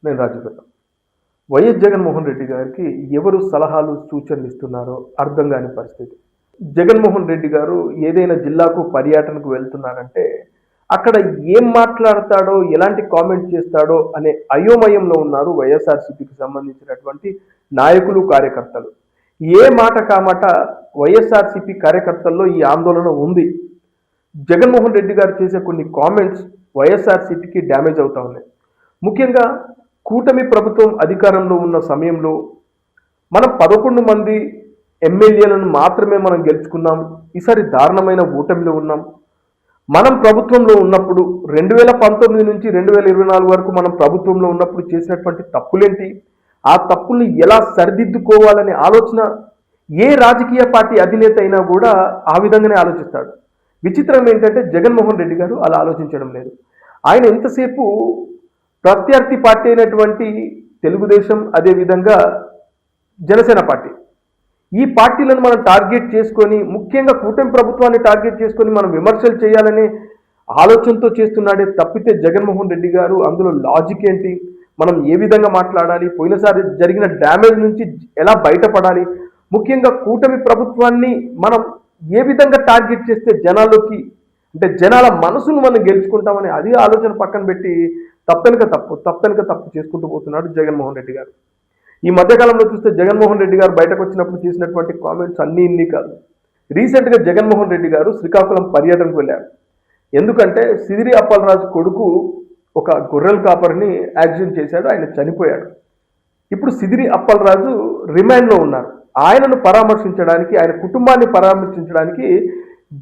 నేను రాజుపేట. వైఎస్ జగన్మోహన్ రెడ్డి గారికి ఎవరు సలహాలు సూచనలు ఇస్తున్నారో అర్థం కాని పరిస్థితి. జగన్మోహన్ రెడ్డి గారు ఏదైనా జిల్లాకు పర్యటనకు వెళ్తున్నారంటే అక్కడ ఏం మాట్లాడతాడో, ఎలాంటి కామెంట్ చేస్తాడో అనే అయోమయంలో ఉన్నారు వైఎస్ఆర్సీపీకి సంబంధించినటువంటి నాయకులు, కార్యకర్తలు. ఏ మాట కామాట వైఎస్ఆర్సీపీ కార్యకర్తల్లో ఈ ఆందోళన ఉంది. జగన్మోహన్ రెడ్డి గారు చేసే కొన్ని కామెంట్స్ వైఎస్ఆర్సీపీకి డ్యామేజ్ అవుతా ఉన్నాయి. ముఖ్యంగా కూటమి ప్రభుత్వం అధికారంలో ఉన్న సమయంలో మనం 11 మంది ఎమ్మెల్యేలను మాత్రమే మనం గెలుచుకున్నాం. ఈసారి దారుణమైన ఓటమిలో ఉన్నాం. మనం ప్రభుత్వంలో ఉన్నప్పుడు 2019 నుంచి 2024 వరకు మనం ప్రభుత్వంలో ఉన్నప్పుడు చేసినటువంటి తప్పులేంటి, ఆ తప్పుల్ని ఎలా సరిదిద్దుకోవాలనే ఆలోచన ఏ రాజకీయ పార్టీ అధినేత అయినా కూడా ఆ విధంగానే ఆలోచిస్తాడు. విచిత్రం ఏంటంటే జగన్మోహన్ రెడ్డి గారు అలా ఆలోచించడం లేదు. ఆయన ఎంతసేపు ప్రత్యర్థి పార్టీ అయినటువంటి తెలుగుదేశం, అదేవిధంగా జనసేన పార్టీ, ఈ పార్టీలను మనం టార్గెట్ చేసుకొని, ముఖ్యంగా కూటమి ప్రభుత్వాన్ని టార్గెట్ చేసుకొని మనం విమర్శలు చేయాలనే ఆలోచనతో చేస్తున్నాడే తప్పితే జగన్మోహన్ రెడ్డి గారు అందులో లాజిక్ ఏంటి, మనం ఏ విధంగా మాట్లాడాలి, పోయినసారి జరిగిన డ్యామేజ్ నుంచి ఎలా బయటపడాలి, ముఖ్యంగా కూటమి ప్రభుత్వాన్ని మనం ఏ విధంగా టార్గెట్ చేస్తే జనాల్లోకి, అంటే జనాల మనసును మనం గెలుచుకుంటామని అది ఆలోచన పక్కన పెట్టి తప్పనక తప్పు చేసుకుంటూ పోతున్నాడు జగన్మోహన్ రెడ్డి గారు. ఈ మధ్యకాలంలో చూస్తే జగన్మోహన్ రెడ్డి గారు బయటకు వచ్చినప్పుడు చేసినటువంటి కామెంట్స్ అన్నీ ఇన్ని కాదు. రీసెంట్గా జగన్మోహన్ రెడ్డి గారు శ్రీకాకుళం పర్యటనకు వెళ్ళారు. ఎందుకంటే సిదిరి అప్పలరాజు కొడుకు ఒక గొర్రెల కాపరిని యాక్సిడెంట్ చేశాడు, ఆయన చనిపోయాడు. ఇప్పుడు సిదిరి అప్పలరాజు రిమాండ్లో ఉన్నారు. ఆయనను పరామర్శించడానికి, ఆయన కుటుంబాన్ని పరామర్శించడానికి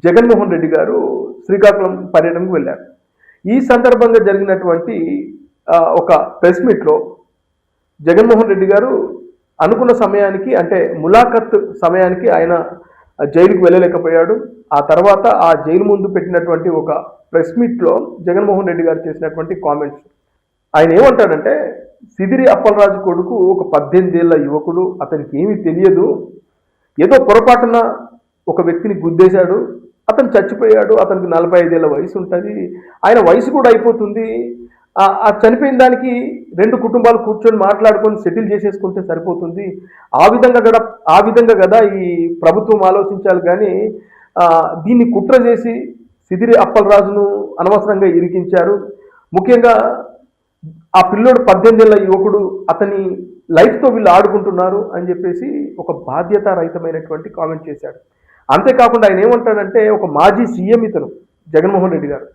జగన్మోహన్ రెడ్డి గారు శ్రీకాకుళం పర్యటనకు వెళ్ళారు. ఈ సందర్భంగా జరిగినటువంటి ఒక ప్రెస్ మీట్లో జగన్మోహన్ రెడ్డి గారు అనుకున్న సమయానికి, అంటే ములాఖత్ సమయానికి ఆయన జైలుకు వెళ్ళలేకపోయాడు. ఆ తర్వాత ఆ జైలు ముందు పెట్టినటువంటి ఒక ప్రెస్ మీట్లో జగన్మోహన్ రెడ్డి గారు చేసినటువంటి కామెంట్స్, ఆయన ఏమంటాడంటే, సిదిరి అప్పలరాజు కొడుకు ఒక 18 ఏళ్ల యువకుడు, అతనికి ఏమీ తెలియదు, ఏదో పొరపాటున ఒక వ్యక్తిని గుద్దేశాడు, అతను చచ్చిపోయాడు, అతనికి 45 ఏళ్ల వయసు ఉంటుంది, ఆయన వయసు కూడా అయిపోతుంది, ఆ చనిపోయిన దానికి 2 కుటుంబాలు కూర్చొని మాట్లాడుకొని సెటిల్ చేసేసుకుంటే సరిపోతుంది, ఆ విధంగా కదా ఈ ప్రభుత్వం ఆలోచించాలి, కానీ దీన్ని కుట్ర చేసి సిదిరి అప్పలరాజును అనవసరంగా ఇరికించారు. ముఖ్యంగా ఆ పిల్లోడు 18 ఏళ్ల యువకుడు, అతని లైఫ్తో వీళ్ళు ఆడుకుంటున్నారు అని చెప్పేసి ఒక బాధ్యతారహితమైనటువంటి కామెంట్ చేశాడు. అంతేకాకుండా ఆయన ఏమంటాడంటే, ఒక మాజీ సీఎం ఇతను జగన్మోహన్ రెడ్డి గారు,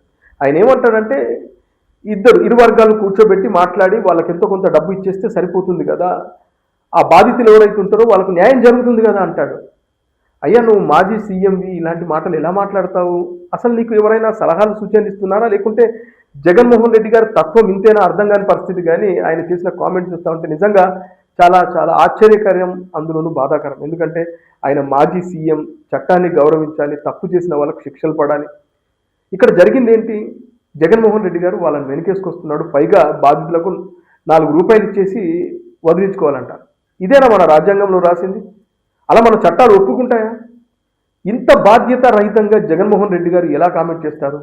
ఆయన ఏమంటాడంటే, ఇరు వర్గాలను కూర్చోబెట్టి మాట్లాడి వాళ్ళకి ఎంతో కొంత డబ్బు ఇచ్చేస్తే సరిపోతుంది కదా, ఆ బాధితులు ఎవరైతే ఉంటారో వాళ్ళకు న్యాయం జరుగుతుంది కదా అంటాడు. అయ్యా, నువ్వు మాజీ సీఎంవి, ఇలాంటి మాటలు ఎలా మాట్లాడతావు? అసలు నీకు ఎవరైనా సలహాలు సూచనలు ఇస్తున్నారా, లేకుంటే జగన్మోహన్ రెడ్డి గారి తత్వం ఇంతేనా అర్థం కాని పరిస్థితి. కానీ ఆయన చేసిన కామెంట్స్ చూస్తూ ఉంటే నిజంగా చాలా చాలా ఆశ్చర్యకరం, అందులోనూ బాధాకరం. ఎందుకంటే ఆయన మాజీ సీఎం, చట్టాన్ని గౌరవించాలి, తప్పు చేసిన వాళ్ళకి శిక్షలు పడాలి. ఇక్కడ జరిగింది ఏంటి, జగన్మోహన్ రెడ్డి గారు వాళ్ళని వెనకేసుకొస్తున్నాడు, పైగా బాధితులకు 4 రూపాయలు ఇచ్చేసి వదిలించుకోవాలంట. ఇదేనా మన రాజ్యాంగంలో రాసింది? అలా మన చట్టాలు ఒప్పుకుంటాయా? ఇంత బాధ్యత రహితంగా జగన్మోహన్ రెడ్డి గారు ఎలా కామెంట్ చేస్తారు?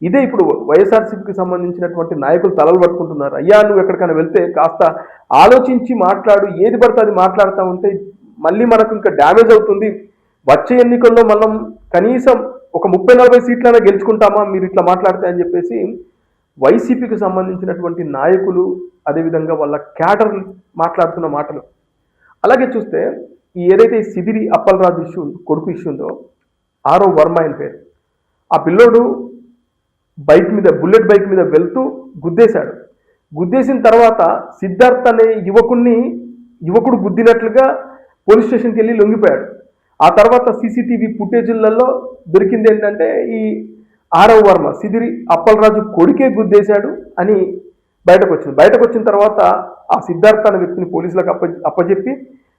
ఇదే ఇప్పుడు వైఎస్ఆర్సీపీకి సంబంధించినటువంటి నాయకులు తలలు పట్టుకుంటున్నారు. అయ్యా, నువ్వు ఎక్కడికైనా వెళ్తే కాస్త ఆలోచించి మాట్లాడు, ఏది పడితే అది మాట్లాడుతూ ఉంటే మళ్ళీ మనకు ఇంకా డ్యామేజ్ అవుతుంది, వచ్చే ఎన్నికల్లో మనం కనీసం ఒక 30-40 సీట్లైనా గెలుచుకుంటామా మీరు ఇట్లా మాట్లాడితే అని చెప్పేసి వైసీపీకి సంబంధించినటువంటి నాయకులు, అదేవిధంగా వాళ్ళ క్యాడర్ మాట్లాడుతున్న మాటలు. అలాగే చూస్తే ఏదైతే సిదిరి అప్పలరాజు కొడుకు ఇష్యూ ఉందో, ఆరవ్ వర్మ ఆయన పేరు, ఆ పిల్లోడు బుల్లెట్ బైక్ మీద వెళ్తూ గుద్దేశాడు. గుద్దేసిన తర్వాత సిద్ధార్థ్ అనే యువకుడు గుద్దినట్లుగా పోలీస్ స్టేషన్కి వెళ్ళి లొంగిపోయాడు. ఆ తర్వాత సీసీటీవీ ఫుటేజీలలో దొరికింది ఏంటంటే, ఈ ఆరవ్ వర్మ సిదిరి అప్పలరాజు కొడుకే గుద్దేశాడు అని బయటకు వచ్చిన తర్వాత ఆ సిద్ధార్థ్ అనే వ్యక్తిని పోలీసులకు అప్పచెప్పి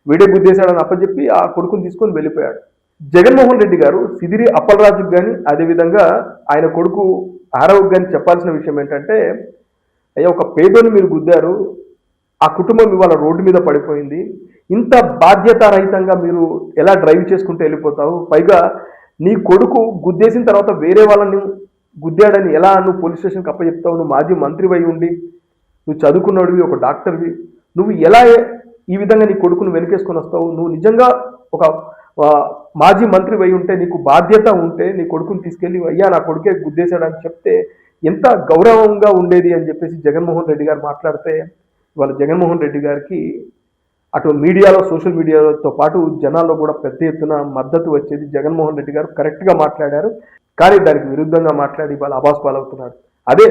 వీడే గుద్దేశాడని అప్పచెప్పి ఆ కొడుకుని తీసుకొని వెళ్ళిపోయాడు. జగన్మోహన్ రెడ్డి గారు సిదిరి అప్పలరాజుకు కానీ, అదేవిధంగా ఆయన కొడుకు ఆరవ్కి కానీ చెప్పాల్సిన విషయం ఏంటంటే, అయ్యా, ఒక పేదోని మీరు గుద్దారు, ఆ కుటుంబం ఇవాళ రోడ్డు మీద పడిపోయింది, ఇంత బాధ్యతారహితంగా మీరు ఎలా డ్రైవ్ చేసుకుంటూ వెళ్ళిపోతావు, పైగా నీ కొడుకు గుద్దేసిన తర్వాత వేరే వాళ్ళని గుద్దాడని ఎలా నువ్వు పోలీస్ స్టేషన్కి అప్పచెప్తావు, నువ్వు మాజీ మంత్రివై ఉండి నువ్వు చదువుకున్నోడివి, ఒక డాక్టర్వి, నువ్వు ఎలా ఈ విధంగా నీ కొడుకును వెనకేసుకొని వస్తావు? నువ్వు నిజంగా ఒక మాజీ మంత్రి అయి ఉంటే, నీకు బాధ్యత ఉంటే నీ కొడుకుని తీసుకెళ్ళి అయ్యా నా కొడుకే గుద్దేశాడని చెప్తే ఎంత గౌరవంగా ఉండేది అని చెప్పేసి జగన్మోహన్ రెడ్డి గారు మాట్లాడితే, ఇవాళ జగన్మోహన్ రెడ్డి గారికి అటు మీడియాలో, సోషల్ మీడియాతో పాటు జనాల్లో కూడా పెద్ద ఎత్తున మద్దతు వచ్చేది. జగన్మోహన్ రెడ్డి గారు కరెక్ట్గా మాట్లాడారు, కానీ దానికి విరుద్ధంగా మాట్లాడి ఇవాళ అబాస్ పాలవుతున్నాడు. అదే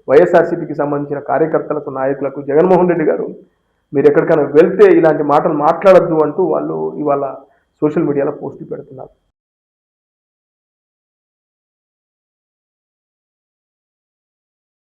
వైఎస్ఆర్సీపీకి సంబంధించిన కార్యకర్తలకు, నాయకులకు జగన్మోహన్ రెడ్డి గారు మీరు ఎక్కడికైనా వెళ్తే ఇలాంటి మాటలు మాట్లాడొద్దు అంటూ వాళ్ళు ఇవాళ సోషల్ మీడియాలో పోస్టులు పెడుతున్నారు.